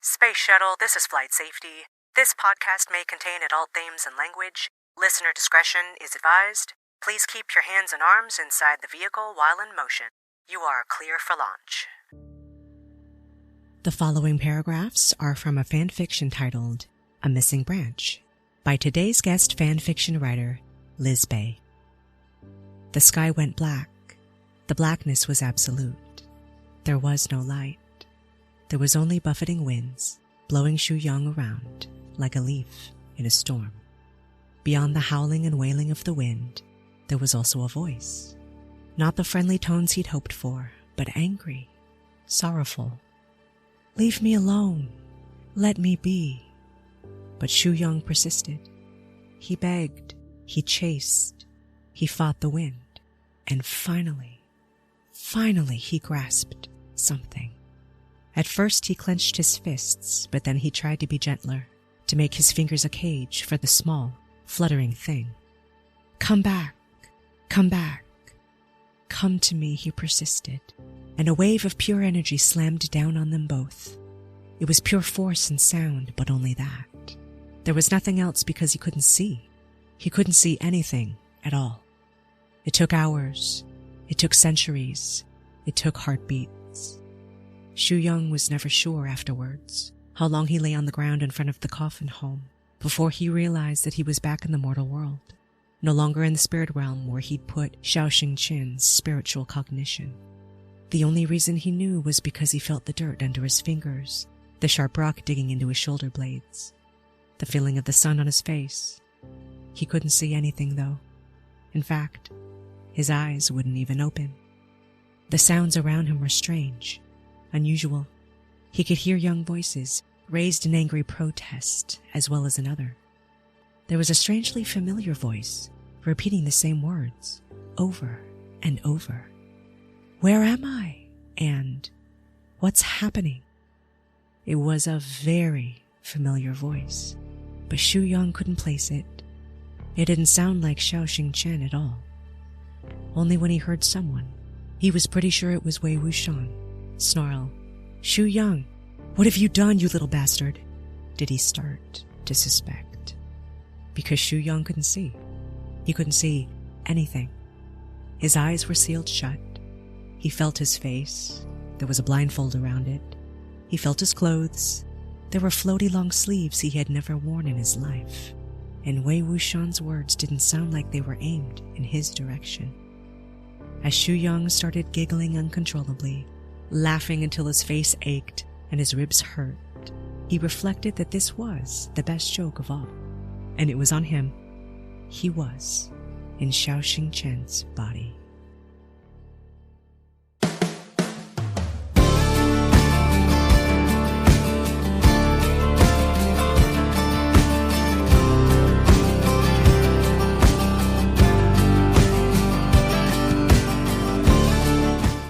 Space Shuttle, this is Flight Safety. This podcast may contain adult themes and language. Listener discretion is advised. Please keep your hands and arms inside the vehicle while in motion. You are clear for launch. The following paragraphs are from a fanfiction titled A Missing Branch by today's guest fanfiction writer, Lisbei. The sky went black. The blackness was absolute. There was no light. There was only buffeting winds, blowing Shu Yang around like a leaf in a storm. Beyond the howling and wailing of the wind, there was also a voice. Not the friendly tones he'd hoped for, but angry, sorrowful. "Leave me alone. Let me be." But Shu Yang persisted. He begged, he chased, he fought the wind, and finally he grasped something. At first he clenched his fists, but then he tried to be gentler, to make his fingers a cage for the small, fluttering thing. "Come back, come back. Come to me," he persisted, and a wave of pure energy slammed down on them both. It was pure force and sound, but only that. There was nothing else because he couldn't see. He couldn't see anything at all. It took hours. It took centuries. It took heartbeats. Shu Yang was never sure afterwards how long he lay on the ground in front of the coffin home before he realized that he was back in the mortal world, no longer in the spirit realm where he'd put Xiaoxing Qin's spiritual cognition. The only reason he knew was because he felt the dirt under his fingers, the sharp rock digging into his shoulder blades, the feeling of the sun on his face. He couldn't see anything, though. In fact, his eyes wouldn't even open. The sounds around him were strange, unusual. He could hear young voices, raised in angry protest, as well as another. There was a strangely familiar voice, repeating the same words, over and over. "Where am I? And what's happening?" It was a very familiar voice, but Shu Yang couldn't place it. It didn't sound like Xiaoxing Qian at all. Only when he heard someone, he was pretty sure it was Wei Wuxian, snarl, "Shu Yang, what have you done, you little bastard?" Did he start to suspect? Because Shu Yang couldn't see. He couldn't see anything. His eyes were sealed shut. He felt his face. There was a blindfold around it. He felt his clothes. There were floaty long sleeves he had never worn in his life. And Wei Wuxian's words didn't sound like they were aimed in his direction. As Shu Yang started giggling uncontrollably, laughing until his face ached and his ribs hurt, he reflected that this was the best joke of all, and it was on him. He was in Xiaoxing Qian's body.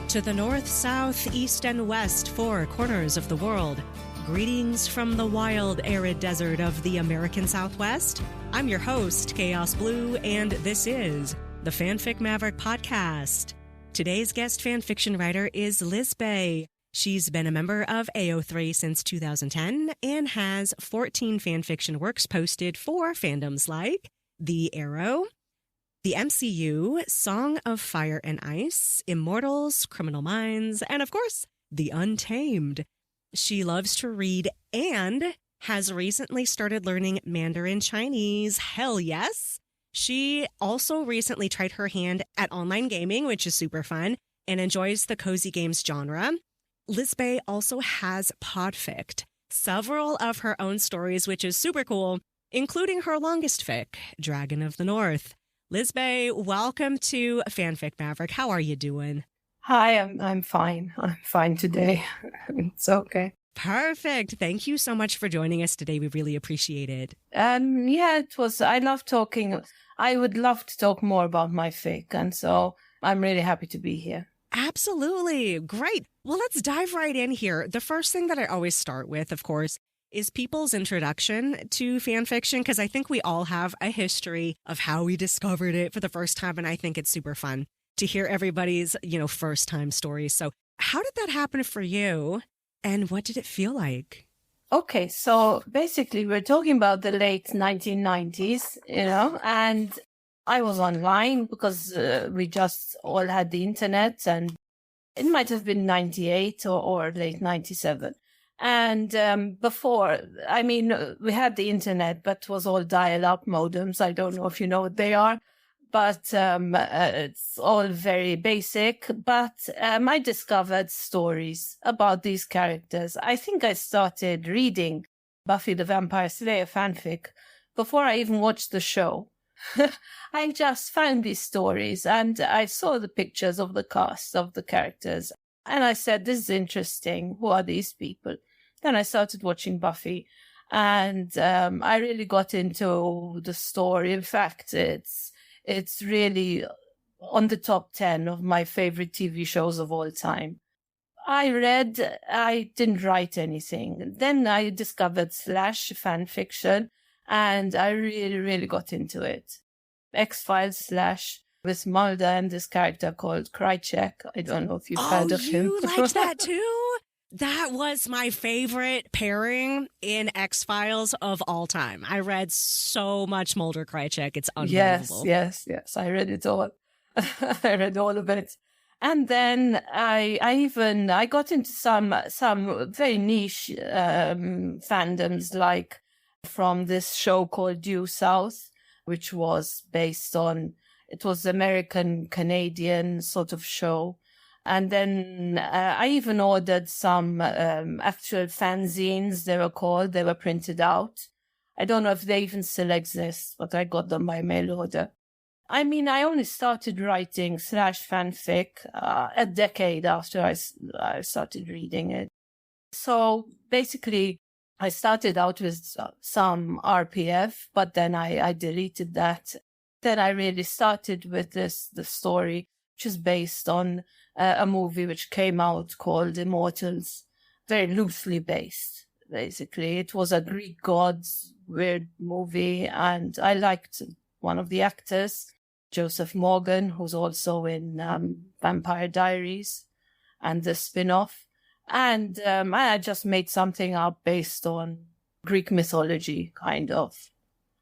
To the north, south, east, and west, four corners of the world, greetings from the wild, arid desert of the American Southwest. I'm your host, Chaos Blue, and this is the Fanfic Maverick Podcast. Today's guest fanfiction writer is Lisbei. She's been a member of AO3 since 2010 and has 14 fanfiction works posted for fandoms like The Arrow, the MCU, Song of Fire and Ice, Immortals, Criminal Minds, and of course, The Untamed. She loves to read and has recently started learning Mandarin Chinese. Hell yes. She also recently tried her hand at online gaming, which is super fun, and enjoys the cozy games genre. Lisbei also has podfict, several of her own stories, which is super cool, including her longest fic, Dragon of the North. Lisbei, welcome to Fanfic Maverick. How are you doing? Hi, I'm fine. I'm fine today. It's okay. Perfect. Thank you so much for joining us today. We really appreciate it. Yeah, it was. I love talking. I would love to talk more about my fic, and so I'm really happy to be here. Absolutely. Great. Well, let's dive right in here. The first thing that I always start with, of course, is people's introduction to fan fiction, because I think we all have a history of how we discovered it for the first time, and I think it's super fun to hear everybody's, first time stories. So how did that happen for you, and what did it feel like? Okay, so basically we're talking about the late 1990s, and I was online because we just all had the internet, and it might have been 98 or late 97. And before, I mean, we had the internet, but it was all dial-up modems. I don't know if you know what they are, but it's all very basic. But I discovered stories about these characters. I think I started reading Buffy the Vampire Slayer fanfic before I even watched the show. I just found these stories and I saw the pictures of the cast of the characters. And I said, this is interesting. Who are these people? Then I started watching Buffy and I really got into the story. In fact, it's really on the top 10 of my favorite TV shows of all time. I didn't write anything. Then I discovered Slash fanfiction and I really, really got into it. X-Files Slash with Mulder and this character called Krychek. I don't know if you've heard of him. Oh, you liked that too? That was my favorite pairing in X-Files of all time. I read so much Mulder Krychek. It's unbelievable. Yes. I read it all. I read all of it. And then I got into some very niche fandoms, like from this show called Due South, which was based on, it was American-Canadian sort of show. And then I even ordered some actual fanzines, they were called. They were printed out. I don't know if they even still exist, but I got them by mail order. I mean, I only started writing Slash fanfic a decade after I started reading it. So basically, I started out with some RPF, but then I deleted that. Then I really started with the story, which is based on a movie which came out called Immortals, very loosely based, basically. It was a Greek gods weird movie, and I liked one of the actors, Joseph Morgan, who's also in Vampire Diaries and the spin-off. And I just made something up based on Greek mythology, kind of.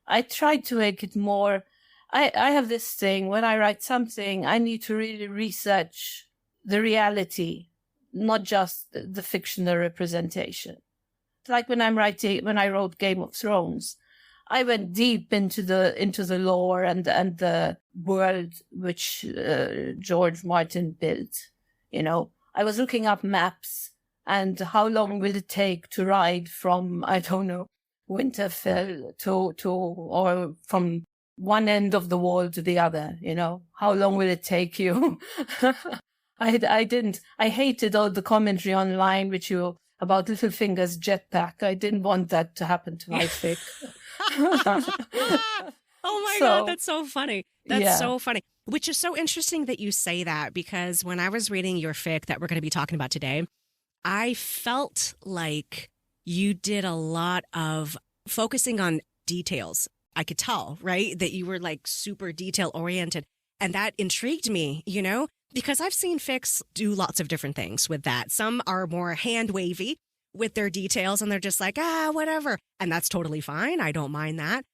I tried to make it more... I have this thing, when I write something, I need to really research the reality, not just the fictional representation. Like when I wrote Game of Thrones, I went deep into the lore and the world which George Martin built. I was looking up maps and how long will it take to ride from, I don't know, Winterfell to or from one end of the wall to the other, how long will it take you? I hated all the commentary online about Littlefinger's jetpack. I didn't want that to happen to my fic. Oh my God, that's so funny. That's so funny. Which is so interesting that you say that, because when I was reading your fic that we're going to be talking about today, I felt like you did a lot of focusing on details. I could tell, right, that you were like super detail oriented. And that intrigued me, because I've seen fics do lots of different things with that. Some are more hand wavy with their details and they're just like, whatever. And that's totally fine. I don't mind that.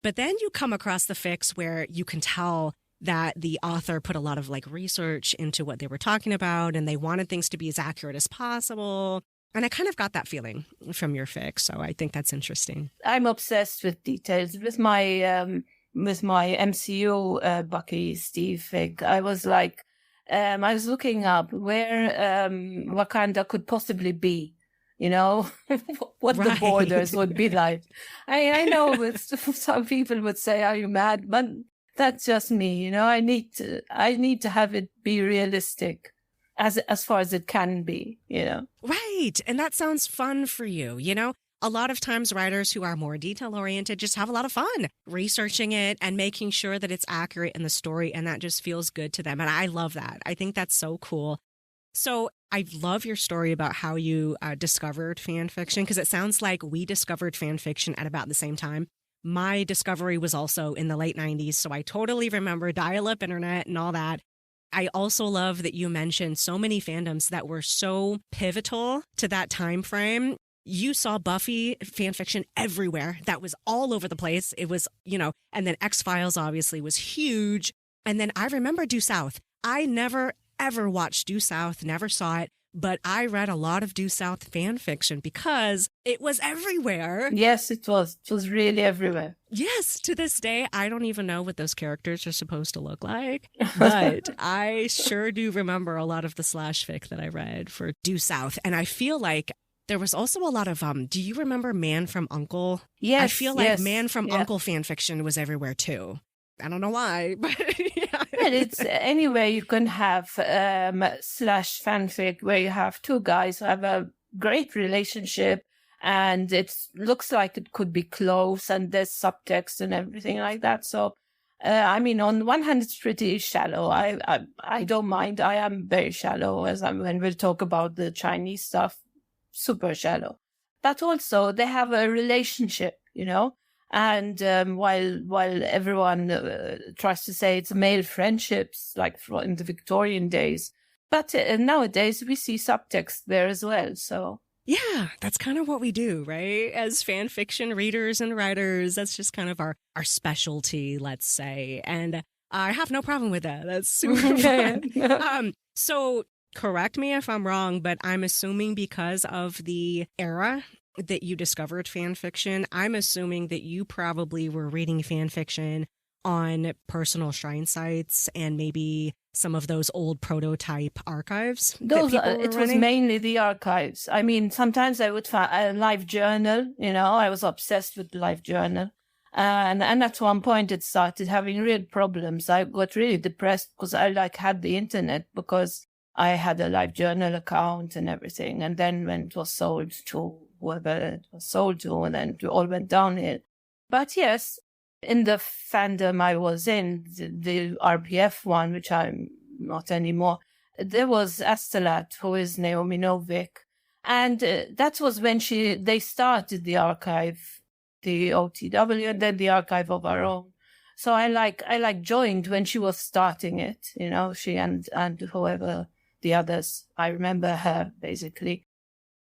But then you come across the fics where you can tell that the author put a lot of like research into what they were talking about and they wanted things to be as accurate as possible. And I kind of got that feeling from your fic. So I think that's interesting. I'm obsessed with details. With my MCU Bucky Steve fic, I was like, I was looking up where Wakanda could possibly be, what the borders would be like. I know some people would say, are you mad? But that's just me, I need to have it be realistic as far as it can be, Right. And that sounds fun for you, A lot of times writers who are more detail oriented just have a lot of fun researching it and making sure that it's accurate in the story. And that just feels good to them. And I love that. I think that's so cool. So I love your story about how you discovered fan fiction, because it sounds like we discovered fan fiction at about the same time. My discovery was also in the late 90s. So I totally remember dial-up internet and all that. I also love that you mentioned so many fandoms that were so pivotal to that time frame. you saw Buffy fanfiction everywhere. That was all over the place. It was, and then X-Files obviously was huge. And then I remember Due South. I never, ever watched Due South, never saw it, but I read a lot of Due South fan fiction because it was everywhere. Yes, it was. It was really everywhere. Yes, to this day, I don't even know what those characters are supposed to look like, but I sure do remember a lot of the slash fic that I read for Due South. And I feel like there was also a lot of, do you remember Man from U.N.C.L.E.? Yes, I feel like Man from U.N.C.L.E. fan fiction was everywhere too. I don't know why, but yeah. Well, it's anyway, you can have slash fanfic where you have two guys who have a great relationship and it looks like it could be close and there's subtext and everything like that. So, on one hand, it's pretty shallow. I don't mind. I am very shallow when we'll talk about the Chinese stuff, super shallow. But also they have a relationship, And while everyone tries to say it's male friendships, like in the Victorian days, but nowadays we see subtext there as well. So yeah, that's kind of what we do, right? As fan fiction readers and writers, that's just kind of our specialty, let's say. And I have no problem with that. That's super fun. So correct me if I'm wrong, but I'm assuming because of the era that you discovered fan fiction, I'm assuming that you probably were reading fan fiction on personal shrine sites and maybe some of those old prototype archives. It was mainly the archives. Sometimes I would find a live journal. I was obsessed with the live journal, and at one point it started having real problems. I got really depressed because I had the internet because I had a live journal account and everything, and then when it was sold to whoever it was sold to, and then it all went downhill. But yes, in the fandom I was in, the RPF one, which I'm not anymore, there was Astolat, who is Naomi Novik. And that was when they started the archive, the OTW, and then the archive of our own. So I joined when she was starting it, she and whoever the others. I remember her, basically.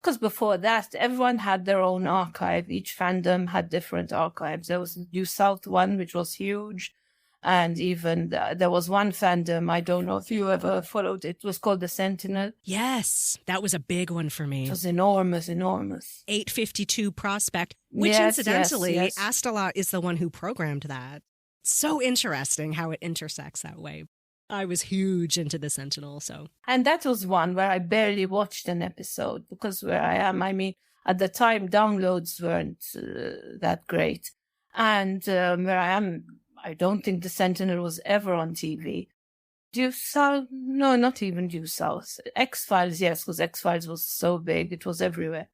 Because before that, everyone had their own archive. Each fandom had different archives. There was the Due South one, which was huge. And even there was one fandom, I don't know if you ever followed it, was called The Sentinel. Yes, that was a big one for me. It was enormous. 852 Prospect, which incidentally, Astolat is the one who programmed that. So interesting how it intersects that way. I was huge into the Sentinel, so. And that was one where I barely watched an episode because where I am, at the time, downloads weren't that great. And where I am, I don't think the Sentinel was ever on TV. Due South? No, not even Due South. X-Files, yes, because X-Files was so big. It was everywhere.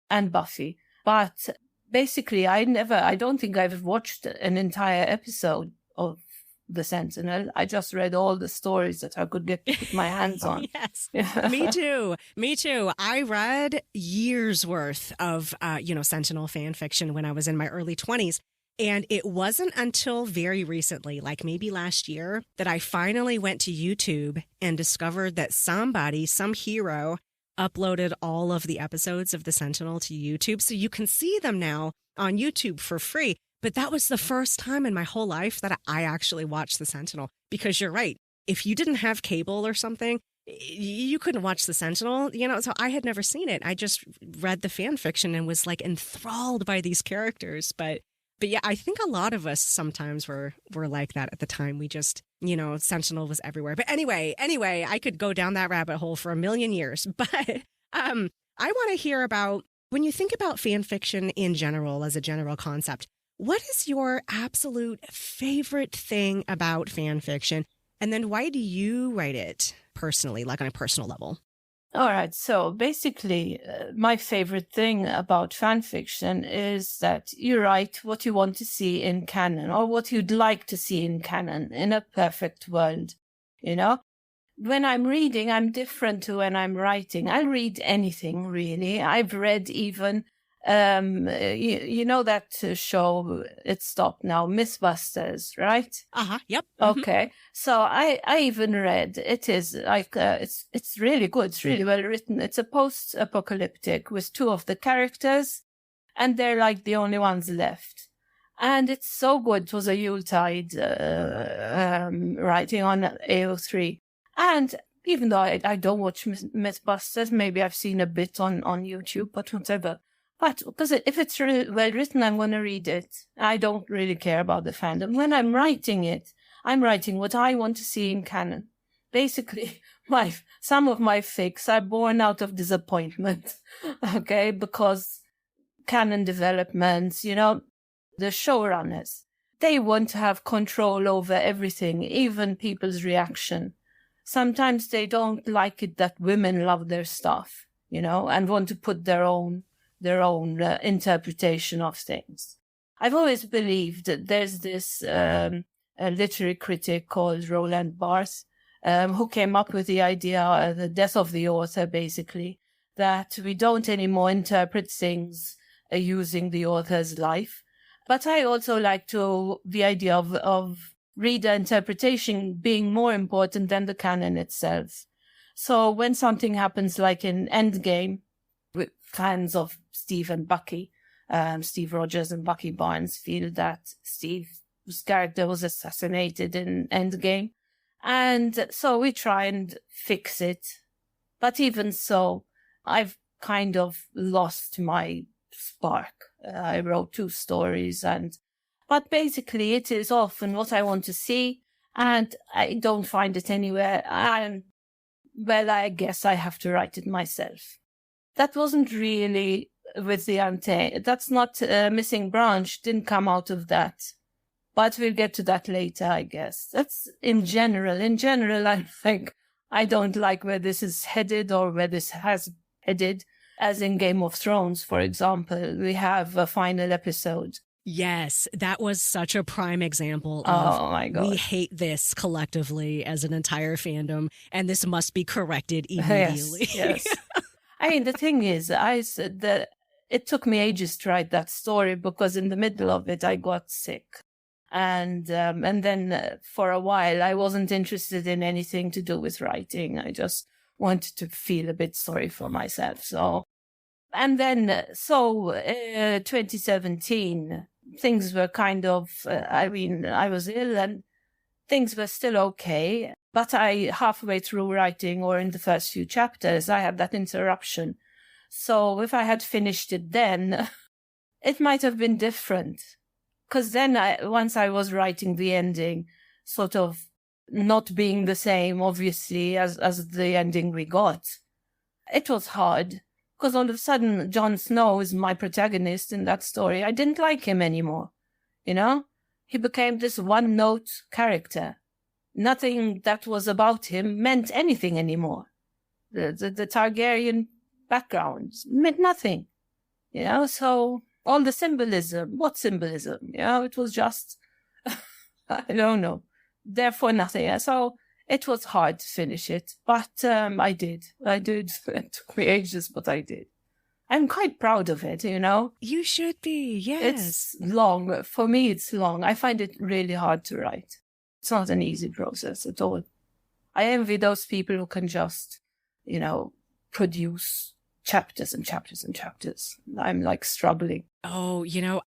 And Buffy. But basically, I don't think I've watched an entire episode of the Sentinel. I just read all the stories that I could get my hands on. Yes, me too. I read years worth of, Sentinel fan fiction when I was in my early 20s. And it wasn't until very recently, like maybe last year, that I finally went to YouTube and discovered that some hero, uploaded all of the episodes of the Sentinel to YouTube. So you can see them now on YouTube for free. But that was the first time in my whole life that I actually watched the Sentinel. Because you're right. If you didn't have cable or something, you couldn't watch the Sentinel, so I had never seen it. I just read the fan fiction and was enthralled by these characters. But yeah, I think a lot of us sometimes were like that at the time. We just, Sentinel was everywhere. But anyway, I could go down that rabbit hole for a million years. But I want to hear about, when you think about fan fiction in general, as a general concept, what is your absolute favorite thing about fan fiction? And then why do you write it personally, like on a personal level? All right. So basically, my favorite thing about fan fiction is that you write what you want to see in canon or what you'd like to see in canon in a perfect world. When I'm reading, I'm different to when I'm writing. I'll read anything, really. I've read even You know that show, it stopped now, Mythbusters, right? Yep. Okay. So I even read, it is like, it's really good. It's really well written. It's a post-apocalyptic with two of the characters, and they're like the only ones left. And it's so good. It was a Yuletide writing on AO3. And even though I don't watch Mythbusters, maybe I've seen a bit on YouTube, but whatever. But because if it's really well written, I'm going to read it. I don't really care about the fandom. When I'm writing it, I'm writing what I want to see in canon. Basically, some of my fics are born out of disappointment, okay? Because canon developments, the showrunners, they want to have control over everything, even people's reaction. Sometimes they don't like it that women love their stuff, and want to put their own interpretation of things. I've always believed that there's this a literary critic called Roland Barthes, who came up with the idea, the death of the author, basically, that we don't anymore interpret things using the author's life. But I also like the idea of reader interpretation being more important than the canon itself. So when something happens like in Endgame, with fans of Steve and Bucky, Steve Rogers and Bucky Barnes feel that Steve's character was assassinated in Endgame. And so we try and fix it. But even so, I've kind of lost my spark. I wrote 2 stories, but basically it is often what I want to see, and I don't find it anywhere. Well, I guess I have to write it myself. That wasn't really with the Ante. That's not Missing Branch, didn't come out of that. But we'll get to that later, I guess. That's in general. In general, I think I don't like where this is headed or where this has headed. As in Game of Thrones, for example, we have a final episode. Yes, that was such a prime example of, my God, we hate this collectively as an entire fandom, and this must be corrected immediately. Yes. I mean, the thing is, I said that it took me ages to write that story because in the middle of it, I got sick. And then for a while, I wasn't interested in anything to do with writing. I just wanted to feel a bit sorry for myself. So 2017, things were kind of, I was ill and things were still okay. But halfway through writing or in the first few chapters, I had that interruption. So if I had finished it then, it might have been different. Because then once I was writing the ending, sort of not being the same, obviously, as the ending we got, it was hard. Because all of a sudden, Jon Snow is my protagonist in that story. I didn't like him anymore. He became this one-note character. Nothing that was about him meant anything anymore. The Targaryen background meant nothing. So all the symbolism, what symbolism? It was just, I don't know. Therefore nothing. So it was hard to finish it, but I did. It took me ages, but I did. I'm quite proud of it, You should be, yes. It's long. For me, it's long. I find it really hard to write. It's not an easy process at all. I envy those people who can just, produce chapters and chapters and chapters. I'm like struggling. Oh,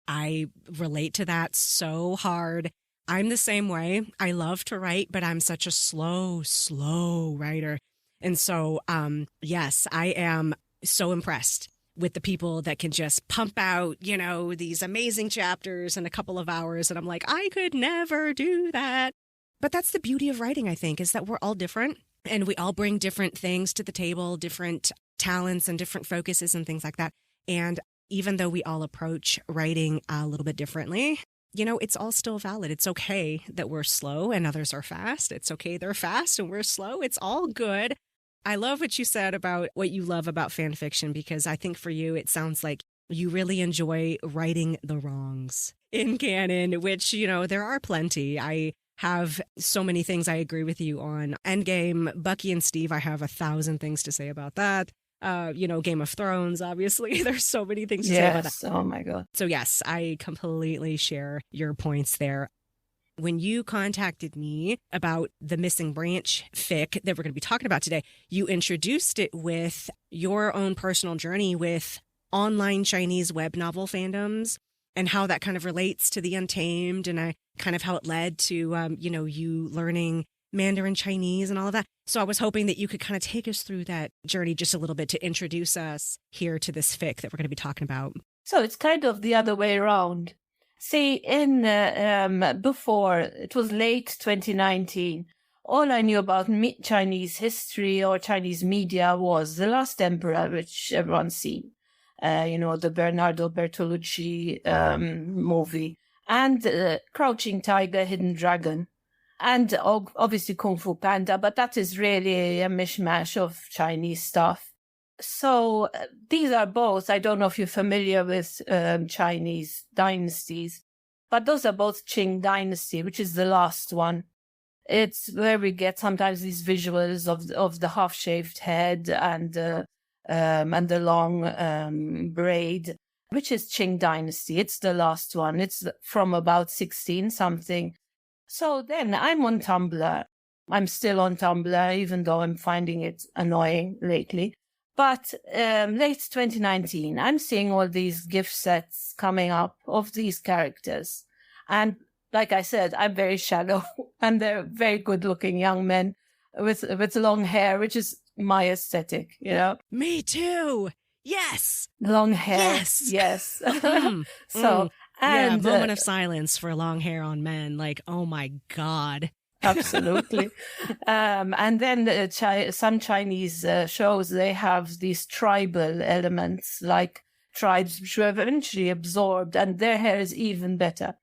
I relate to that so hard. I'm the same way. I love to write, but I'm such a slow writer. And so, yes, I am so impressed with the people that can just pump out, these amazing chapters in a couple of hours. And I'm like, I could never do that. But that's the beauty of writing, I think, is that we're all different and we all bring different things to the table, different talents and different focuses and things like that. And even though we all approach writing a little bit differently, it's all still valid. It's okay that we're slow and others are fast. It's okay they're fast and we're slow. It's all good. I love what you said about what you love about fan fiction, because I think for you, it sounds like you really enjoy righting the wrongs in canon, which, there are plenty. I have so many things I agree with you on. Endgame, Bucky and Steve, I have 1,000 things to say about that. Game of Thrones, obviously. There's so many things to say about that. Yes. Oh my God. So yes, I completely share your points there. When you contacted me about the Missing Branch fic that we're going to be talking about today, you introduced it with your own personal journey with online Chinese web novel fandoms and how that kind of relates to The Untamed and kind of how it led to, you learning Mandarin Chinese and all of that. So I was hoping that you could kind of take us through that journey just a little bit to introduce us here to this fic that we're going to be talking about. So it's kind of the other way around. See, before, it was late 2019, all I knew about Chinese history or Chinese media was The Last Emperor, which everyone's seen. The Bernardo Bertolucci movie, and Crouching Tiger, Hidden Dragon, and obviously Kung Fu Panda, but that is really a mishmash of Chinese stuff. So these are both, I don't know if you're familiar with Chinese dynasties, but those are both Qing dynasty, which is the last one. It's where we get sometimes these visuals of the half-shaved head and the long braid, which is Qing dynasty. It's the last one. It's from about 16 something. So then I'm on Tumblr. I'm still on Tumblr, even though I'm finding it annoying lately. But late 2019, I'm seeing all these gift sets coming up of these characters. And like I said, I'm very shallow, and they're very good-looking young men with long hair, which is my aesthetic, Me too. Yes. Long hair. Yes. So, and moment of silence for long hair on men. Like, oh my God. Absolutely. And then some Chinese shows, they have these tribal elements, like tribes which were eventually absorbed, and their hair is even better.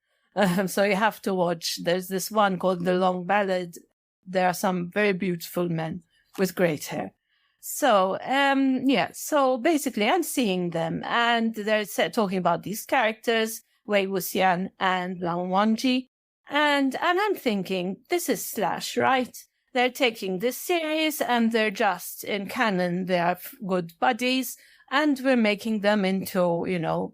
So you have to watch. There's this one called The Long Ballad. There are some very beautiful men with great hair. So, so basically I'm seeing them, and they're talking about these characters, Wei Wuxian and Lang Wangji. And I'm thinking, this is Slash, right? They're taking this series and they're just in canon. They are good buddies and we're making them into,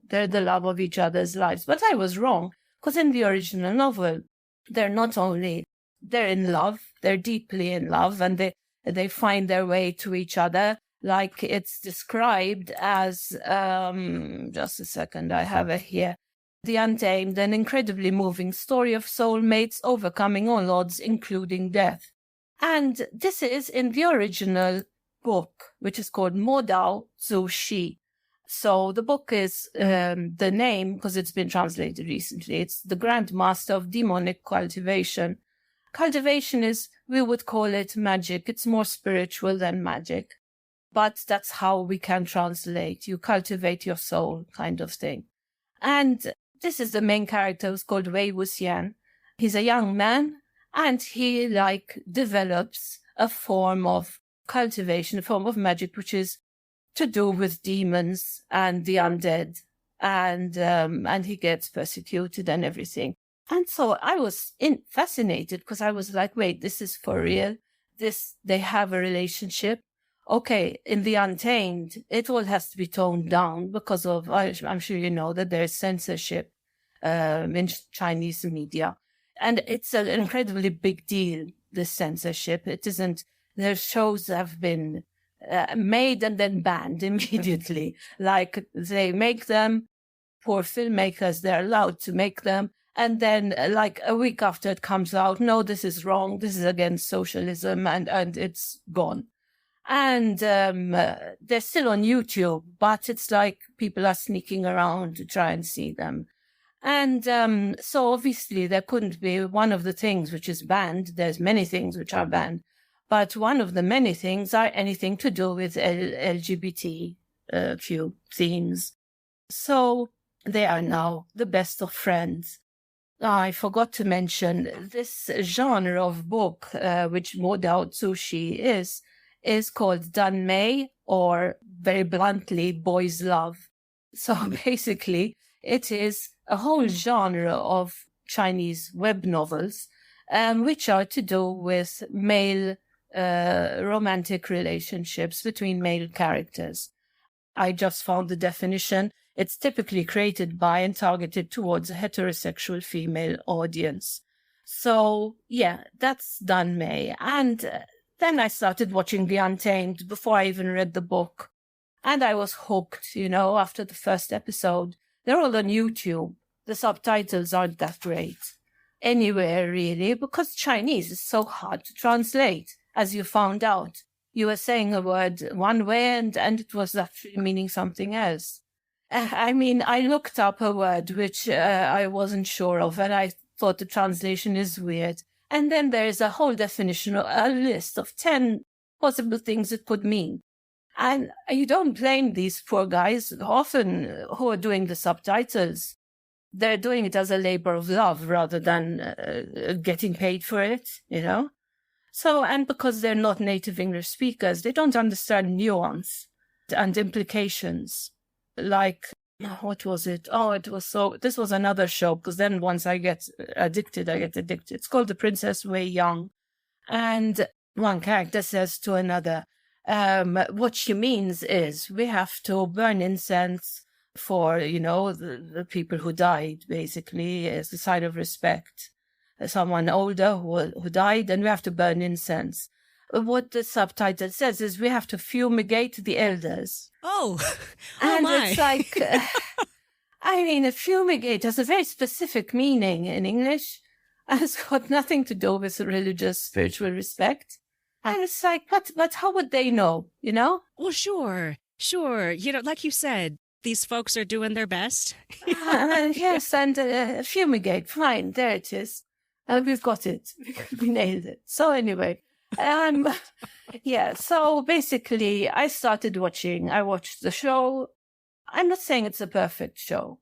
they're the love of each other's lives. But I was wrong, because in the original novel, they're in love, they're deeply in love, and they find their way to each other, like it's described as, just a second, I have it here. The Untamed, an incredibly moving story of soulmates overcoming all odds, including death. And this is in the original book, which is called Mo Dao Zu Shi. So the book is the name, because it's been translated recently. It's The Grand Master of Demonic Cultivation. Cultivation is, we would call it magic. It's more spiritual than magic. But that's how we can translate. You cultivate your soul, kind of thing. And this is the main character, who's called Wei Wuxian. He's a young man, and he develops a form of cultivation, a form of magic, which is to do with demons and the undead, and he gets persecuted and everything. And so I was fascinated, because I was like, wait, this is for real? They have a relationship? Okay, in The Untamed, it all has to be toned down because of, I'm sure you know that there's censorship in Chinese media. And it's an incredibly big deal, this censorship. It isn't, their shows have been made and then banned immediately. Like, they make them, poor filmmakers, they're allowed to make them. And then, like, a week after it comes out, no, this is wrong, this is against socialism, and it's gone. And they're still on YouTube, but it's like people are sneaking around to try and see them. And so obviously there couldn't be one of the things which is banned. There's many things which are banned, but one of the many things are anything to do with LGBT themes. So they are now the best of friends. I forgot to mention this genre of book, which Mo Dao Zu Shi is called Danmei, or very bluntly, boys' love. So basically, it is a whole genre of Chinese web novels, which are to do with male romantic relationships between male characters. I just found the definition. It's typically created by and targeted towards a heterosexual female audience. So, yeah, that's done, May. And then I started watching The Untamed before I even read the book. And I was hooked, after the first episode. They're all on YouTube. The subtitles aren't that great anywhere, really, because Chinese is so hard to translate, as you found out. You were saying a word one way and it was actually meaning something else. I looked up a word which I wasn't sure of, and I thought the translation is weird. And then there's a whole definition, a list of 10 possible things it could mean. And you don't blame these poor guys, often who are doing the subtitles. They're doing it as a labor of love rather than getting paid for it, So, and because they're not native English speakers, they don't understand nuance and implications. Like, what was it? This was another show, because then once I get addicted. It's called The Princess Wei Young. And one character says to another, what she means is we have to burn incense for, the people who died, basically, as a sign of respect. Someone older who died, and we have to burn incense. What the subtitle says is we have to fumigate the elders. Oh, and my. It's like, a fumigate has a very specific meaning in English. And it's got nothing to do with religious, spiritual respect. And it's like, but how would they know, Well, sure. Like you said, these folks are doing their best. Yes, and fumigate, fine, there it is. We've got it. We nailed it. So anyway, so basically I watched the show. I'm not saying it's a perfect show,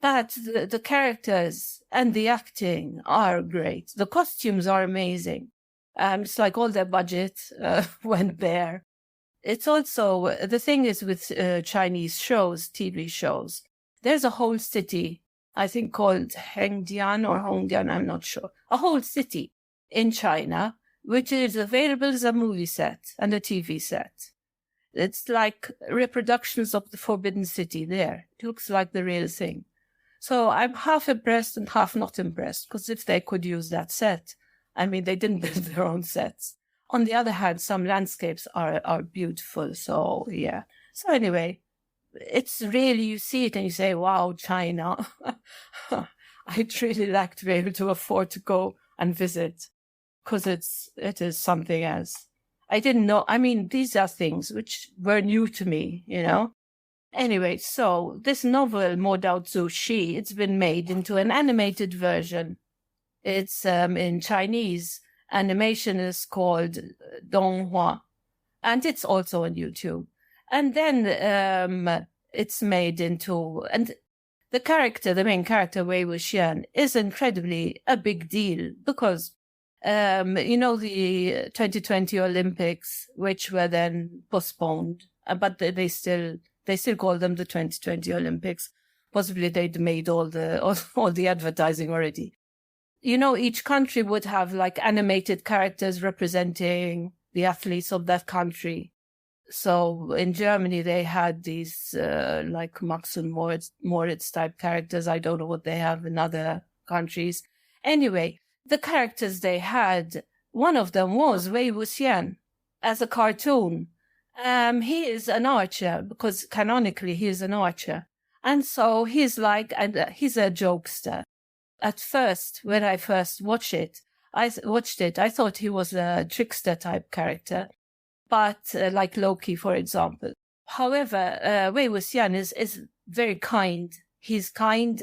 but the characters and the acting are great. The costumes are amazing. It's like all their budget went there. It's also, the thing is with Chinese shows, TV shows, there's a whole city, I think called Hengdian or Hongdian, I'm not sure. A whole city in China, which is available as a movie set and a TV set. It's like reproductions of the Forbidden City there. It looks like the real thing. So I'm half impressed and half not impressed, because if they could use that set, they didn't build their own sets. On the other hand, some landscapes are beautiful. So, yeah. So anyway, it's really, you see it and you say, wow, China. I'd really like to be able to afford to go and visit, because it is something else. I didn't know. These are things which were new to me, Anyway, so this novel, Mo Dao Zu Shi, it's been made into an animated version. It's in Chinese. Animation is called Donghua, and it's also on YouTube. And then it's made into, and the main character, Wei Wuxian, is incredibly a big deal, because the 2020 Olympics, which were then postponed, but they still call them the 2020 Olympics. Possibly they'd made all the advertising already. Each country would have like animated characters representing the athletes of that country. So in Germany, they had these like Max and Moritz type characters. I don't know what they have in other countries. Anyway, the characters they had, one of them was Wei Wuxian as a cartoon. He is an archer, because canonically he is an archer. And so he's a jokester. At first, when I first watched it, I thought he was a trickster type character, but like Loki, for example. However, Wei Wuxian is very kind. He's kind,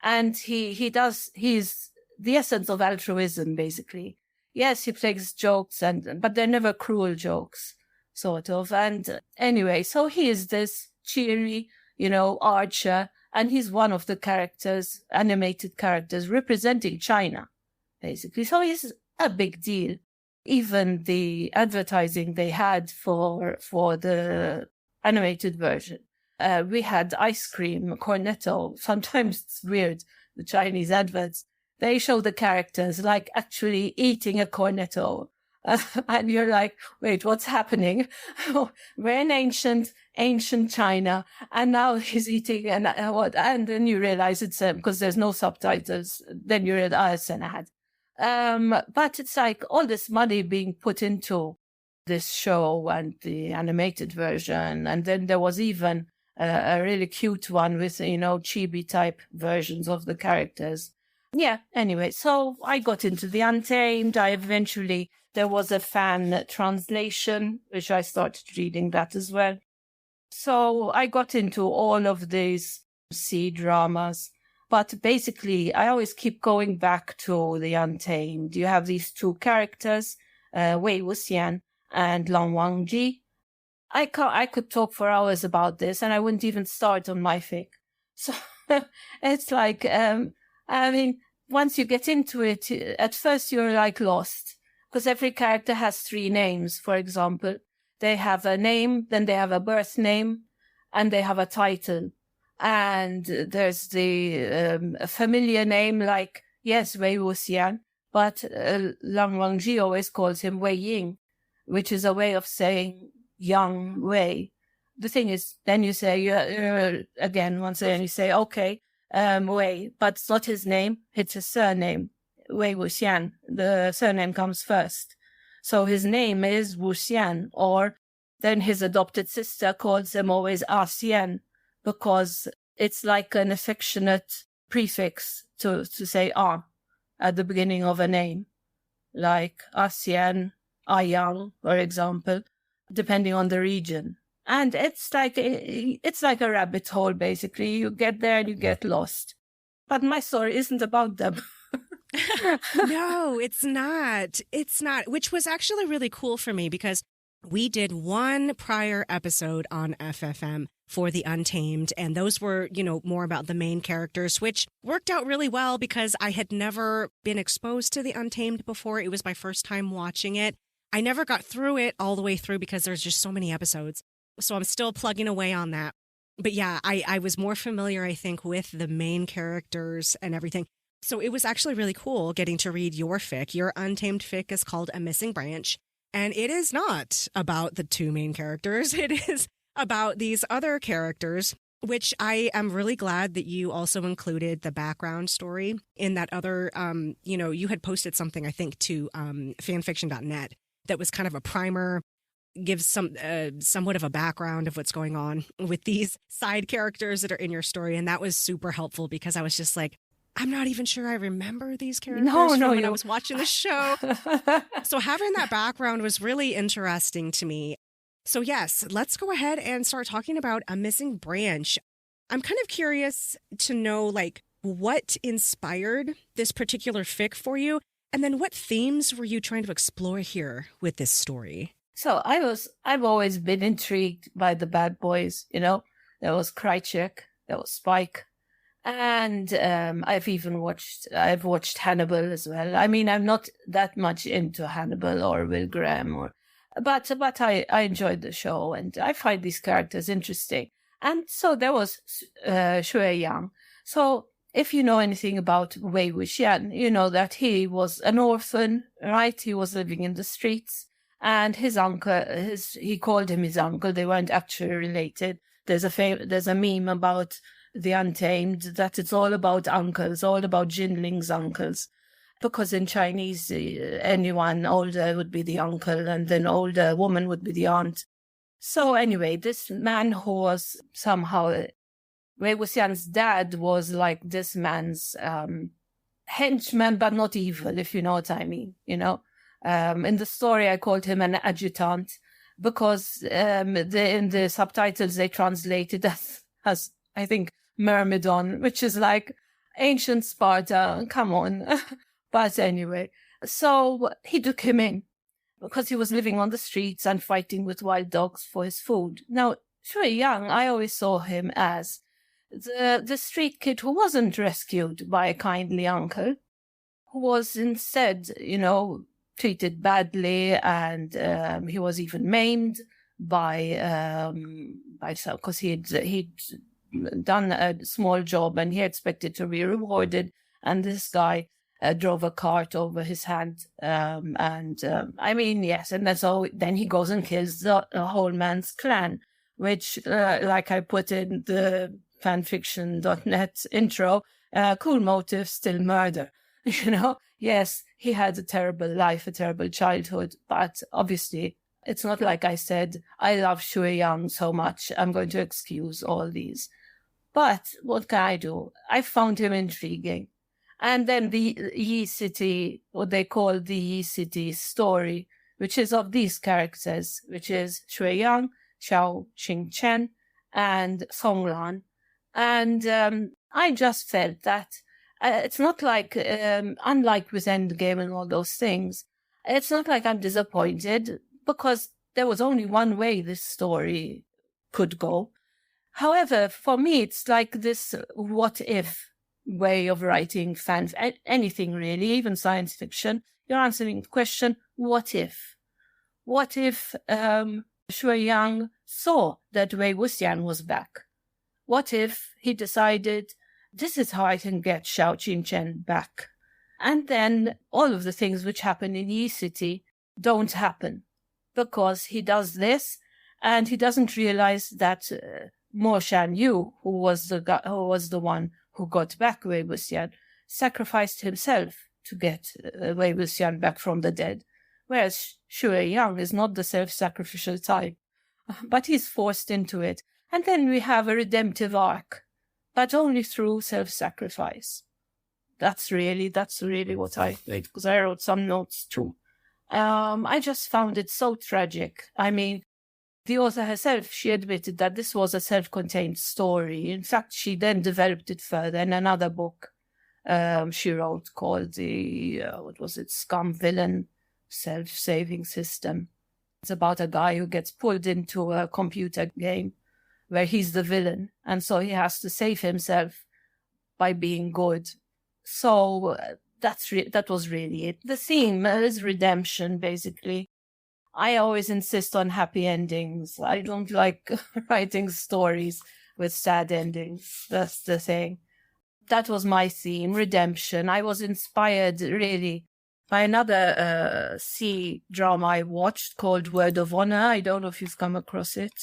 and he's the essence of altruism, basically. Yes, he plays jokes, but they're never cruel jokes, sort of. And anyway, so he is this cheery, archer. And he's one of the animated characters representing China, basically. So he's a big deal. Even the advertising they had for the animated version. We had ice cream, cornetto. Sometimes it's weird, the Chinese adverts. They show the characters like actually eating a cornetto. And you're like, wait, what's happening? We're in ancient China, and now he's eating and what? And then you realize it's because there's no subtitles. Then you realize it's an ad. But it's like all this money being put into this show and the animated version, and then there was even a really cute one with chibi type versions of the characters. Yeah. Anyway, so I got into the Untamed. There was a fan translation, which I started reading that as well. So I got into all of these sea dramas. But basically, I always keep going back to the Untamed. You have these two characters, Wei Wuxian and Lan Wangji. I could talk for hours about this, and I wouldn't even start on my fic. So it's like, once you get into it, at first you're like lost. Because every character has 3 names, for example. They have a name, then they have a birth name, and they have a title. And there's the familiar name like, yes, Wei Wuxian, but Lang Wangji always calls him Wei Ying, which is a way of saying young Wei. The thing is, then you say, again, once again, you say, okay, Wei, but it's not his name, it's his surname. Wei Wuxian, the surname comes first. So his name is Wuxian, or then his adopted sister calls him always Xian, because it's like an affectionate prefix to say at the beginning of a name, like Xian, Yang, for example, depending on the region. And it's like a rabbit hole, basically. You get there and you get lost. But my story isn't about them. No, it's not. It's not, which was actually really cool for me because we did one prior episode on FFM for the Untamed, and those were, more about the main characters, which worked out really well because I had never been exposed to the Untamed before. It was my first time watching it. I never got through it all the way through because there's just so many episodes. So I'm still plugging away on that. But yeah, I was more familiar, I think, with the main characters and everything. So it was actually really cool getting to read your fic. Your Untamed fic is called A Missing Branch, and it is not about the 2 main characters. It is about these other characters, which I am really glad that you also included the background story in that other, you had posted something, I think, to fanfiction.net that was kind of a primer, gives somewhat of a background of what's going on with these side characters that are in your story. And that was super helpful because I was just like, I'm not even sure I remember these characters when I was watching the show. So having that background was really interesting to me. So yes, let's go ahead and start talking about A Missing Branch. I'm kind of curious to know, what inspired this particular fic for you? And then what themes were you trying to explore here with this story? So I've always been intrigued by the bad boys, There was Krychek, there was Spike. And I've watched Hannibal as well. I mean, I'm not that much into Hannibal or Will Graham, but I enjoyed the show and I find these characters interesting. And so there was Shui Yang. So if you know anything about Wei Wuxian, you know that he was an orphan, right? He was living in the streets, and his uncle, he called him his uncle. They weren't actually related. There's a meme about the Untamed that it's all about uncles, all about Jinling's uncles, because in Chinese anyone older would be the uncle and then older woman would be the aunt. So anyway, this man who was somehow Wei Wuxian's dad was like this man's henchman, but not evil, if you know what I mean. In the story I called him an adjutant because in the subtitles they translated as I think Myrmidon, which is like ancient Sparta. Come on. But anyway, so he took him in because he was living on the streets and fighting with wild dogs for his food. Now, Shui Yang, I always saw him as the street kid who wasn't rescued by a kindly uncle, who was instead, treated badly, and he was even maimed by because he'd done a small job and he expected to be rewarded, and this guy drove a cart over his hand. I mean, yes. And then he goes and kills the whole man's clan, which, like I put in the fanfiction.net intro, cool motive, still murder. Yes, he had a terrible life, a terrible childhood, but obviously it's not like I said, I love Shui Yang so much, I'm going to excuse all these. But what can I do? I found him intriguing. And then the Yi City, what they call the Yi City story, which is of these characters, which is Shui Yang, Xiao Qingchen, and Songlan. And I just felt that it's not like, unlike with Endgame and all those things, it's not like I'm disappointed because there was only one way this story could go. However, for me, it's like this what if way of writing anything really, even science fiction. You're answering the question, what if? What if Shui Yang saw that Wei Wuxian was back? What if he decided, this is how I can get Xiao Qingchen back? And then all of the things which happen in Yi City don't happen because he does this and he doesn't realize that Mo Shan Yu, who was the one who got back Wei Wuxian, sacrificed himself to get Wei Wuxian back from the dead. Whereas Shui Yang is not the self-sacrificial type, but he's forced into it. And then we have a redemptive arc, but only through self-sacrifice. That's really what I think, because I wrote some notes too. I just found it so tragic. I mean, the author herself, she admitted that this was a self-contained story. In fact, she then developed it further in another book she wrote called the, Scum Villain Self-Saving System. It's about a guy who gets pulled into a computer game where he's the villain, and so he has to save himself by being good. So that was really it. The theme is redemption, basically. I always insist on happy endings. I don't like writing stories with sad endings. That's the thing. That was my theme, redemption. I was inspired, really, by another C drama I watched called Word of Honor. I don't know if you've come across it.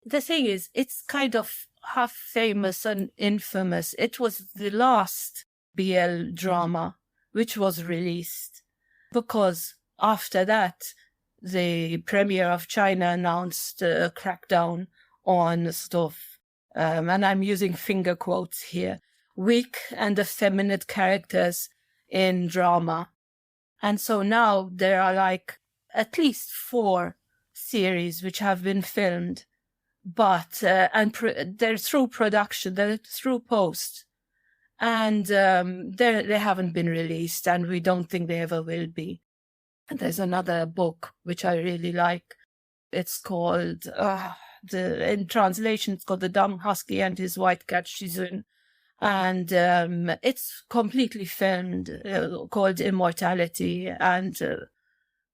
The thing is, it's kind of half famous and infamous. It was the last BL drama which was released because after that, the Premier of China announced a crackdown on stuff, and I'm using finger quotes here, weak and effeminate characters in drama. And so now there are like at least 4 series which have been filmed, but they're through production, they're through post, and they haven't been released, and we don't think they ever will be. And there's another book which I really like. It's called in translation, it's called The Dumb Husky and His White Cat Shizun, and it's completely filmed, called Immortality. And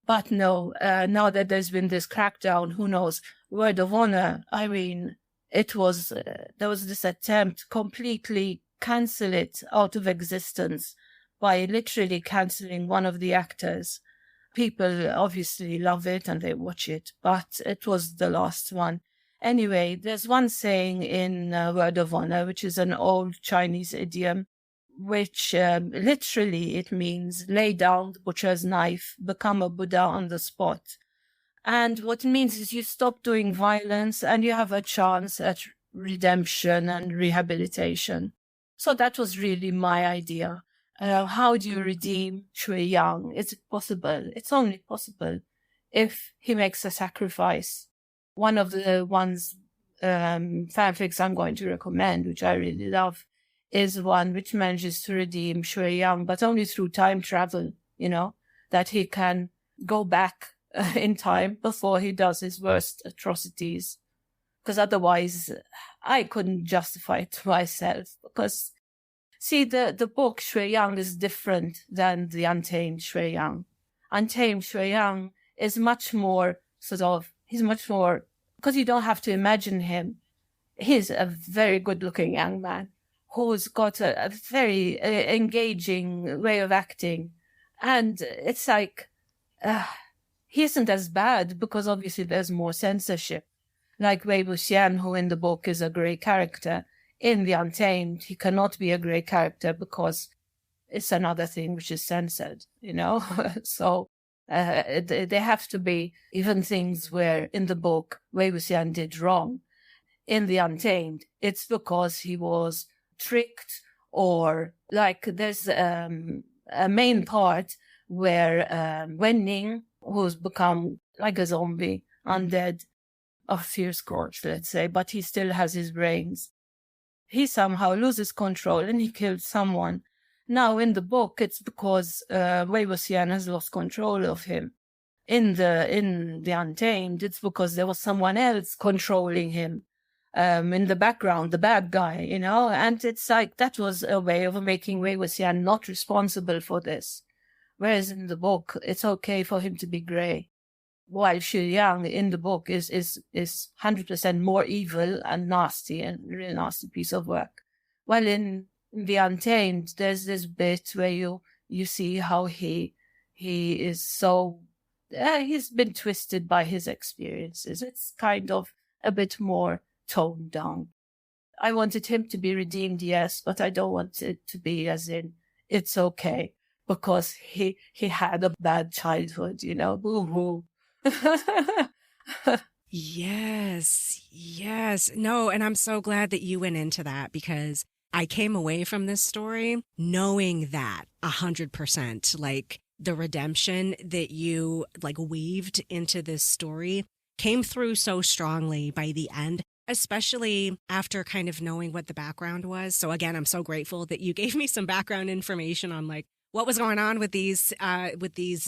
but no, now that there's been this crackdown, who knows? Word of Honor, I mean, it was there was this attempt completely cancel it out of existence by literally canceling one of the actors. People obviously love it and they watch it, but it was the last one. Anyway, there's one saying in Word of Honor, which is an old Chinese idiom, which literally it means lay down the butcher's knife, become a Buddha on the spot. And what it means is you stop doing violence and you have a chance at redemption and rehabilitation. So that was really my idea. How do you redeem Shui Yang? Is it possible? It's only possible if he makes a sacrifice. One of the ones fanfics I'm going to recommend, which I really love, is one which manages to redeem Shui Yang, but only through time travel, that he can go back in time before he does his worst atrocities. Because otherwise, I couldn't justify it to myself. Because, see, the book Shui Yang is different than the Untamed Shui Yang. Untamed Shui Yang is much more he's much more, because you don't have to imagine him. He's a very good-looking young man who's got a very engaging way of acting. And it's like, he isn't as bad because obviously there's more censorship. Like Wei Wuxian, who in the book is a grey character, in The Untamed, he cannot be a grey character because it's another thing which is censored, So there have to be even things where in the book Wei Wuxian did wrong. In The Untamed, it's because he was tricked, or like there's a main part where Wen Ning, who's become like a zombie, undead, a fierce scorch, let's say, but he still has his brains. He somehow loses control and he kills someone. Now in the book, it's because Wei Wuxian has lost control of him. In the Untamed, it's because there was someone else controlling him. In the background, the bad guy, and it's like that was a way of making Wei Wuxian not responsible for this. Whereas in the book, it's okay for him to be grey. While Xu Yang in the book is 100% more evil and nasty and really nasty piece of work. While in The Untamed, there's this bit where you see how he is so, he's been twisted by his experiences. It's kind of a bit more toned down. I wanted him to be redeemed, yes, but I don't want it to be as in, it's okay, because he had a bad childhood, boo-hoo. Yes. No, and I'm so glad that you went into that, because I came away from this story knowing that 100%, like the redemption that you like weaved into this story came through so strongly by the end, especially after kind of knowing what the background was. So again, I'm so grateful that you gave me some background information on like what was going on with these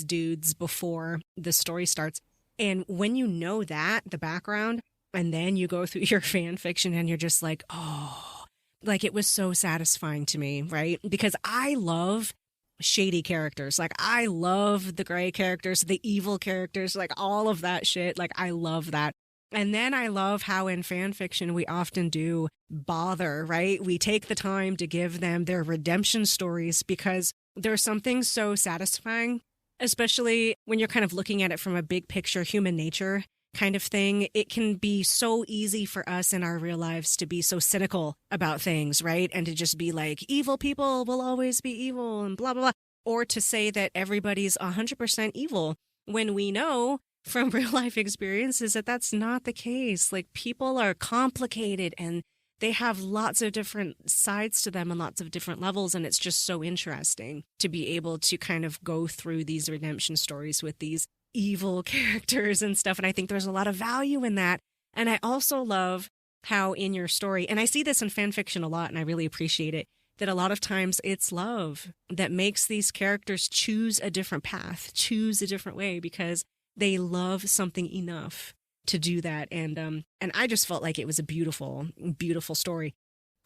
dudes before the story starts. And when you know that, the background, and then you go through your fan fiction and you're just like, oh, like it was so satisfying to me, right? Because I love shady characters. Like I love the gray characters, the evil characters, like all of that shit. Like I love that. And then I love how in fan fiction we often do bother, right? We take the time to give them their redemption stories because there's something so satisfying, especially when you're kind of looking at it from a big picture human nature kind of thing. It can be so easy for us in our real lives to be so cynical about things, right? And to just be like, evil people will always be evil and blah, blah, blah. Or to say that everybody's 100% evil when we know from real life experiences that that's not the case. Like people are complicated and they have lots of different sides to them and lots of different levels. And it's just so interesting to be able to kind of go through these redemption stories with these evil characters and stuff. And I think there's a lot of value in that. And I also love how in your story, and I see this in fan fiction a lot, and I really appreciate it, that a lot of times it's love that makes these characters choose a different path, choose a different way because they love something enough to do that. And I just felt like it was a beautiful, beautiful story.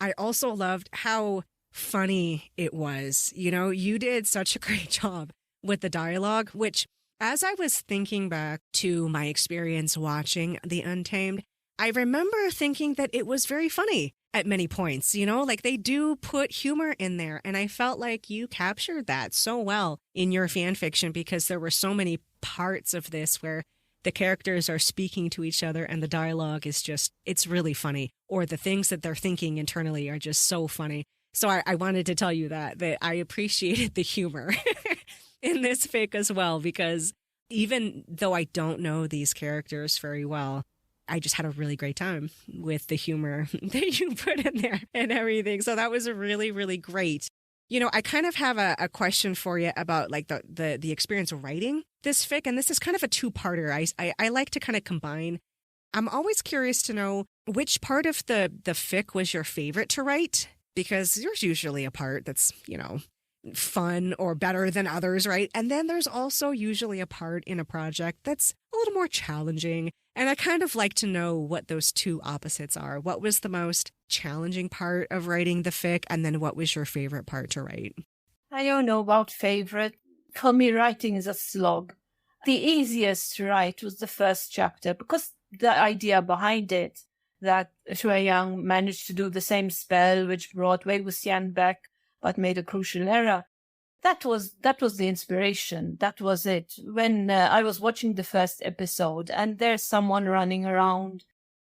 I also loved how funny it was. You did such a great job with the dialogue, which as I was thinking back to my experience watching The Untamed, I remember thinking that it was very funny at many points, like they do put humor in there. And I felt like you captured that so well in your fan fiction because there were so many parts of this where the characters are speaking to each other and the dialogue is just, it's really funny. Or the things that they're thinking internally are just so funny. So I wanted to tell you that I appreciated the humor in this fic as well, because even though I don't know these characters very well, I just had a really great time with the humor that you put in there and everything. So that was really, really great. I kind of have a question for you about like the experience of writing this fic. And this is kind of a two-parter. I like to kind of combine. I'm always curious to know which part of the fic was your favorite to write, because there's usually a part that's, fun or better than others, right? And then there's also usually a part in a project that's a little more challenging. And I kind of like to know what those two opposites are. What was the most challenging part of writing the fic? And then what was your favorite part to write? I don't know about favorite. For me, writing is a slog. The easiest to write was the first chapter because the idea behind it that Shui Yang managed to do the same spell which brought Wei Wuxian back, but made a crucial error. That was the inspiration. That was it. When I was watching the first episode and there's someone running around,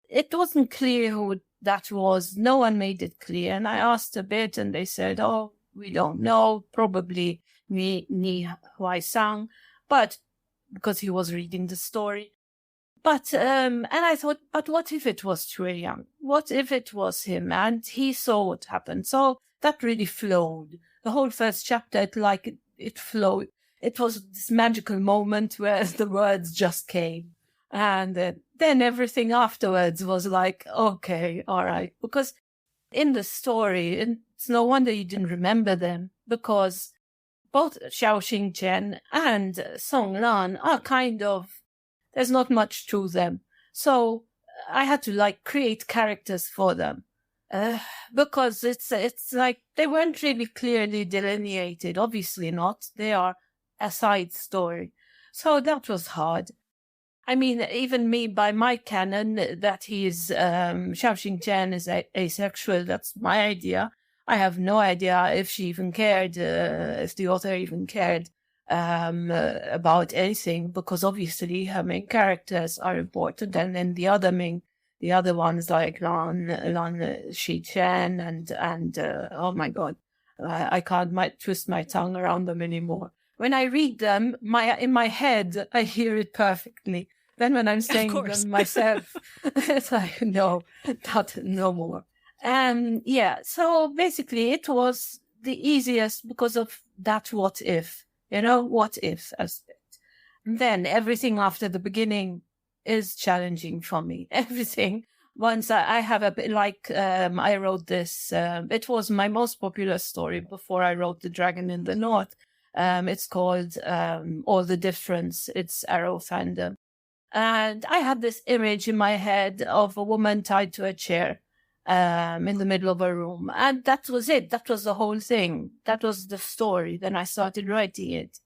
it wasn't clear who that was. No one made it clear. And I asked a bit and they said, oh, we don't know. Probably Ni Huai Sang. But because he was reading the story. But, and I thought, but what if it was Shui Yang? What if it was him? And he saw what happened. So that really flowed. The whole first chapter, it flowed. It was this magical moment where the words just came. And then everything afterwards was like, okay, all right. Because in the story, it's no wonder you didn't remember them, because both Xiao Xingchen and Song Lan are kind of, there's not much to them. So I had to create characters for them. Because it's like they weren't really clearly delineated. Obviously not. They are a side story. So that was hard. I mean, even me, by my canon, that Xiao Xingchen is asexual, that's my idea. I have no idea if she even cared, if the author even cared about anything, because obviously her main characters are important, and then the other ones like Lan Shichen and oh my god, I can't twist my tongue around them anymore. When I read them, in my head, I hear it perfectly. Then when I'm saying them myself, it's like, no more. Yeah, so basically it was the easiest because of that what if aspect. And then everything after the beginning is challenging for me. Everything. Once I have a bit I wrote this, it was my most popular story before I wrote The Dragon in the North. It's called All the Difference. It's Arrow fandom. And I had this image in my head of a woman tied to a chair in the middle of a room. And that was it. That was the whole thing. That was the story. Then I started writing it.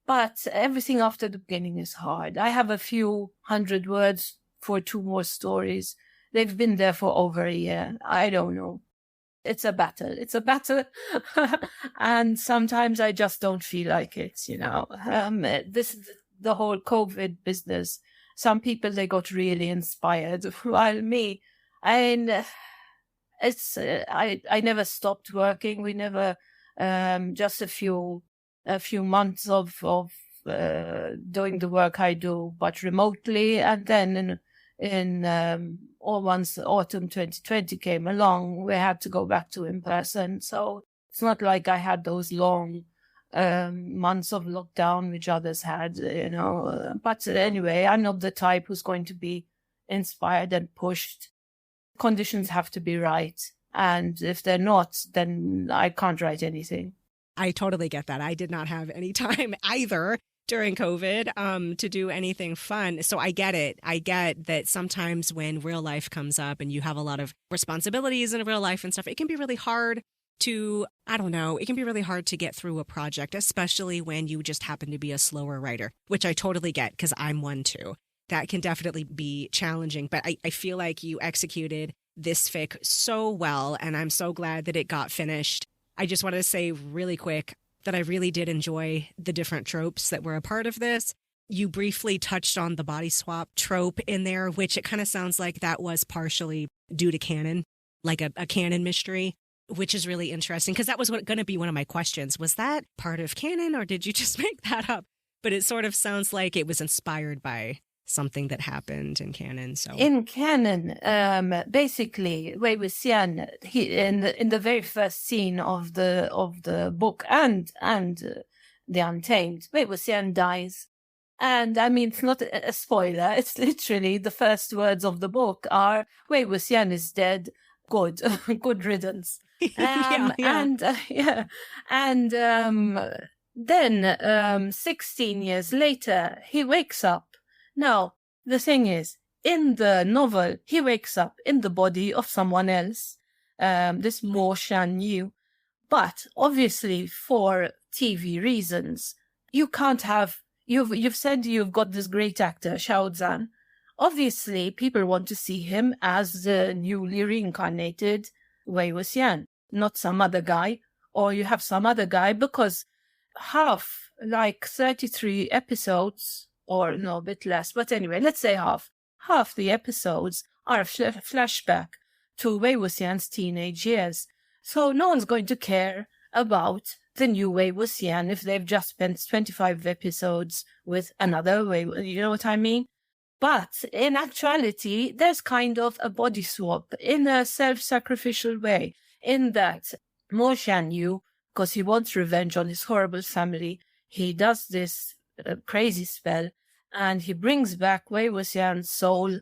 But everything after the beginning is hard. I have a few 100 words for 2 more stories. They've been there for over a year. I don't know. It's a battle. And sometimes I just don't feel like it, This is the whole COVID business. Some people, they got really inspired. While me, I never stopped working. We never, just a few months of doing the work I do, but remotely. And then once autumn 2020 came along, we had to go back to in person. So it's not like I had those long months of lockdown which others had, But anyway, I'm not the type who's going to be inspired and pushed. Conditions have to be right. And if they're not, then I can't write anything. I totally get that. I did not have any time either during COVID to do anything fun. So I get it. I get that sometimes when real life comes up and you have a lot of responsibilities in real life and stuff, it can be really hard to, it can be really hard to get through a project, especially when you just happen to be a slower writer, which I totally get because I'm one too. That can definitely be challenging, but I feel like you executed this fic so well, and I'm so glad that it got finished. I just wanted to say really quick that I really did enjoy the different tropes that were a part of this. You briefly touched on the body swap trope in there, which it kind of sounds like that was partially due to canon, like a canon mystery, which is really interesting because that was going to be one of my questions. Was that part of canon or did you just make that up? But it sort of sounds like it was inspired by something that happened in canon. So in canon, basically, Wei Wuxian, in the very first scene of the book and the Untamed, Wei Wuxian dies, and I mean it's not a spoiler. It's literally the first words of the book are Wei Wuxian is dead. Good, good riddance. And then 16 years later, he wakes up. Now, the thing is, in the novel, he wakes up in the body of someone else, this Mo Shan Yu. But obviously, for TV reasons, you can't have. You've said you've got this great actor, Xiao Zhan. obviously people want to see him as the newly reincarnated Wei Wuxian, not some other guy, or you have some other guy, because half, like 33 episodes, or no, a bit less, but anyway, let's say half the episodes are a flashback to Wei Wuxian's teenage years. So no one's going to care about the new Wei Wuxian if they've just spent 25 episodes with another Wei, you know what I mean? But in actuality, there's kind of a body swap in a self-sacrificial way, in that Mo Xianyu, because he wants revenge on his horrible family, he does this crazy spell, and he brings back Wei Wuxian's soul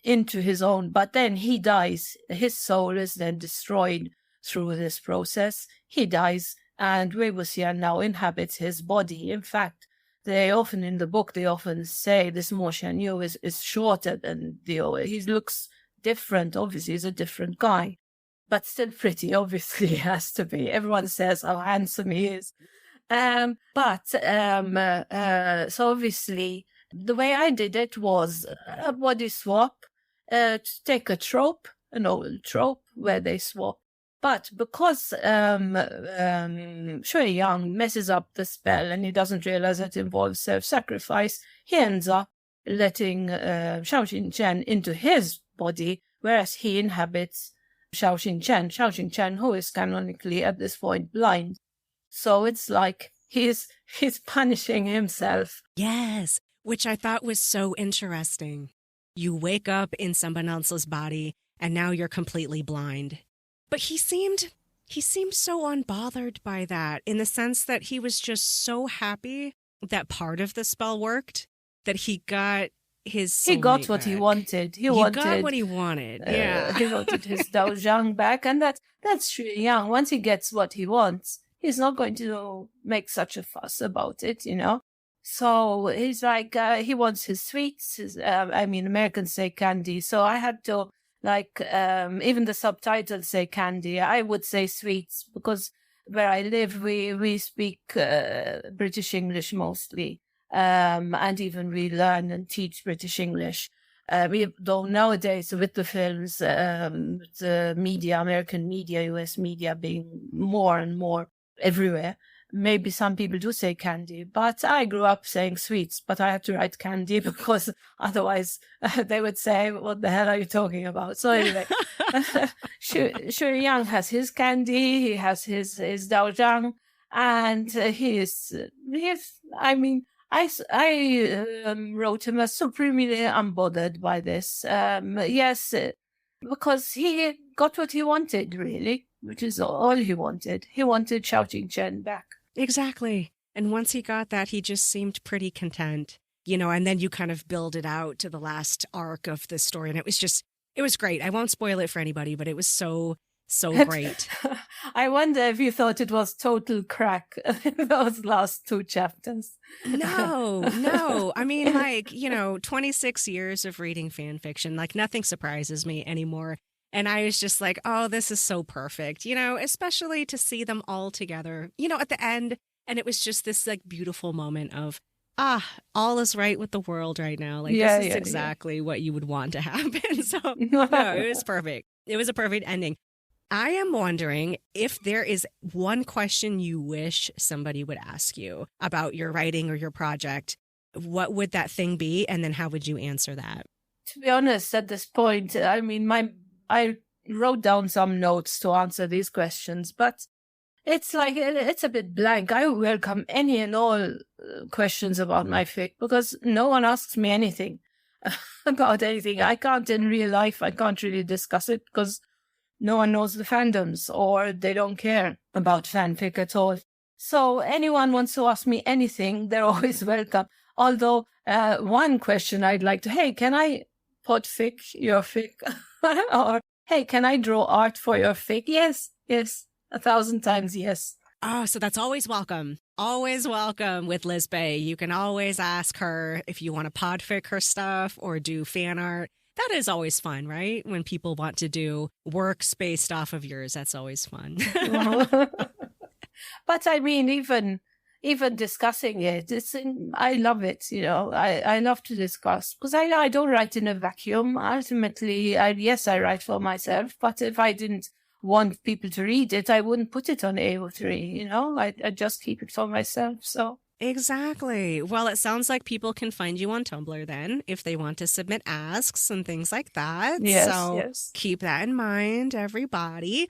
into his own, but then he dies. His soul is then destroyed through this process. He dies, and Wei Wuxian now inhabits his body. In fact, they often say this Mo Xianyu is shorter than Dio. He looks different. Obviously, he's a different guy, but still pretty. Obviously, he has to be. Everyone says how handsome he is. So obviously, the way I did it was a body swap, to take a trope, an old trope where they swap. But because Shui Yang messes up the spell and he doesn't realize that it involves self-sacrifice, he ends up letting Xiao Xinchen into his body, whereas he inhabits Xiao Xinchen, who is canonically at this point blind. So it's like he's punishing himself. Yes, which I thought was so interesting. You wake up in someone else's body and now you're completely blind. But he seemed so unbothered by that, in the sense that he was just so happy that part of the spell worked, that he got his soulmate He got what back. he wanted. He got what he wanted. Yeah. He wanted his Dao Zhang back, and that's Shu Yang. Once he gets what he wants, he's not going to make such a fuss about it, you know? So he's like, he wants his sweets. Americans say candy. So I had to, even the subtitles say candy. I would say sweets, because where I live, we speak British English mostly. And even we learn and teach British English. Though nowadays with the films, the media, American media, US media being more and more everywhere, maybe some people do say candy, but I grew up saying sweets, but I had to write candy because otherwise they would say, what the hell are you talking about? So anyway, Shu Yang has his candy, he has his Dao Zhang, and I wrote him as supremely unbothered by this. Yes, because he got what he wanted, really, which is all he wanted. He wanted Xiao Qingchen back. Exactly. And once he got that, he just seemed pretty content, you know, and then you kind of build it out to the last arc of the story. And it was great. I won't spoil it for anybody, but it was so great. I wonder if you thought it was total crack, those last two chapters. No. I mean, 26 years of reading fan fiction, nothing surprises me anymore. And I was just like, oh, this is so perfect, you know, especially to see them all together, you know, at the end. And it was just this beautiful moment of, all is right with the world right now. This is exactly what you would want to happen. So no, it was perfect. It was a perfect ending. I am wondering if there is one question you wish somebody would ask you about your writing or your project, what would that thing be? And then how would you answer that? To be honest, at this point, I wrote down some notes to answer these questions, but it's a bit blank. I welcome any and all questions about my fic, because no one asks me anything about anything. I can't in real life. I can't really discuss it because no one knows the fandoms, or they don't care about fanfic at all. So anyone wants to ask me anything, they're always welcome. Although one question I'd like to, hey, can I podfic your fic? Or, hey, can I draw art for your fic? Yes, 1,000 times yes. Oh, so that's always welcome. Always welcome with Lisbei. You can always ask her if you want to podfic her stuff or do fan art. That is always fun, right? When people want to do works based off of yours, that's always fun. But I mean, even discussing it. I love it, I love to discuss because I don't write in a vacuum. Ultimately, yes, I write for myself, but if I didn't want people to read it, I wouldn't put it on AO3, I just keep it for myself. So Exactly. Well, it sounds like people can find you on Tumblr then if they want to submit asks and things like that. yes, So yes. keep that in mind, everybody.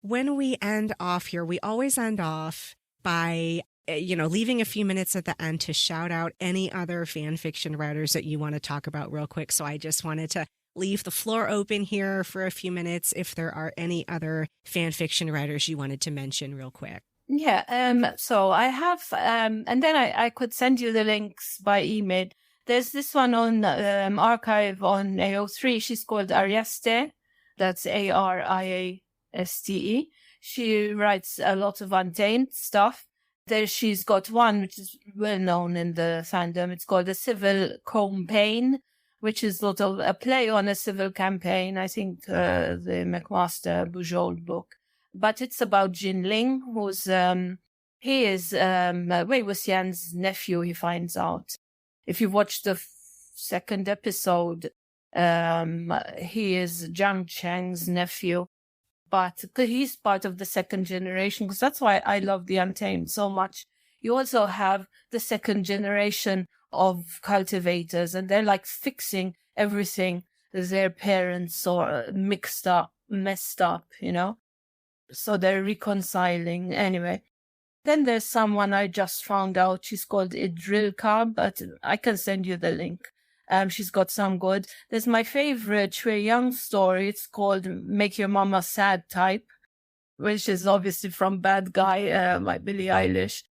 When we end off here, we always end off by, leaving a few minutes at the end to shout out any other fan fiction writers that you want to talk about real quick. So I just wanted to leave the floor open here for a few minutes if there are any other fan fiction writers you wanted to mention real quick. Yeah, so I have, and then I could send you the links by email. There's this one on archive on AO3. She's called Ariaste. That's Ariaste. She writes a lot of Untamed stuff. She's got one which is well known in the fandom. It's called A Civil Campaign, which is sort of a play on a civil campaign. I think the McMaster Bujold book. But it's about Jinling, who's he is Wei Wuxian's nephew, he finds out. If you watch the second episode, he is Zhang Cheng's nephew, but he's part of the second generation, because that's why I love the Untamed so much. You also have the second generation of cultivators, and they're like fixing everything their parents saw messed up, So they're reconciling anyway. Then there's someone I just found out. She's called Idrilka, but I can send you the link. She's got some good. There's my favorite Shui Young story. It's called Make Your Mama Sad Type, which is obviously from Bad Guy by Billie Eilish.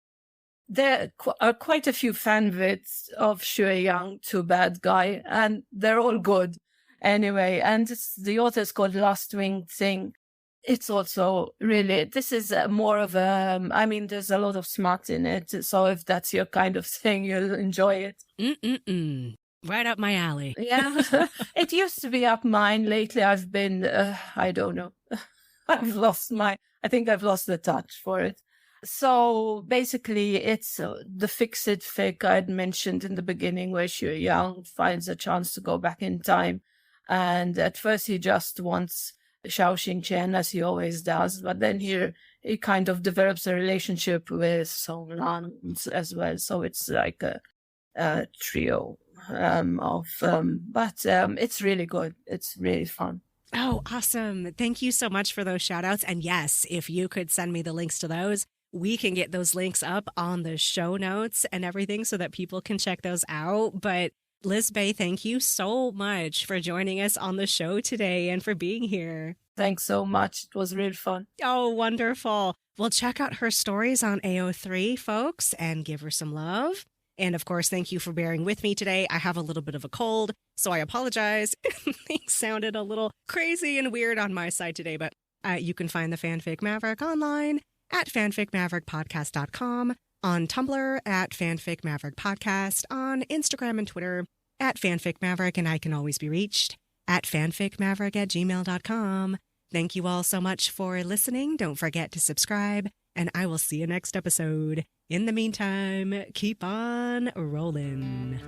There are quite a few fanvids of Shui Young to Bad Guy, and they're all good. Anyway, and the author's called Last Wing Thing. It's also really, this is more of there's a lot of smart in it. So if that's your kind of thing, you'll enjoy it. Right up my alley. Yeah. It used to be up mine. Lately, I've been, I don't know. I think I've lost the touch for it. So basically, it's the fix-it fic I'd mentioned in the beginning, where Shui Yang finds a chance to go back in time. And at first, he just wants Xiao Xingqian, as he always does, but then he kind of develops a relationship with Song Lan as well. So it's like a trio but it's really good. It's really fun. Oh, awesome. Thank you so much for those shout outs. And yes, if you could send me the links to those, we can get those links up on the show notes and everything so that people can check those out. But Lisbei, thank you so much for joining us on the show today and for being here. Thanks so much. It was really fun. Oh, wonderful. Well, check out her stories on AO3, folks, and give her some love. And of course, thank you for bearing with me today. I have a little bit of a cold, so I apologize. Things sounded a little crazy and weird on my side today, but you can find the Fanfic Maverick online at fanficmaverickpodcast.com, on Tumblr at Fanfic Maverick Podcast, on Instagram and Twitter at Fanfic Maverick, and I can always be reached at fanficmaverick@gmail.com. Thank you all so much for listening. Don't forget to subscribe, and I will see you next episode. In the meantime, keep on rolling.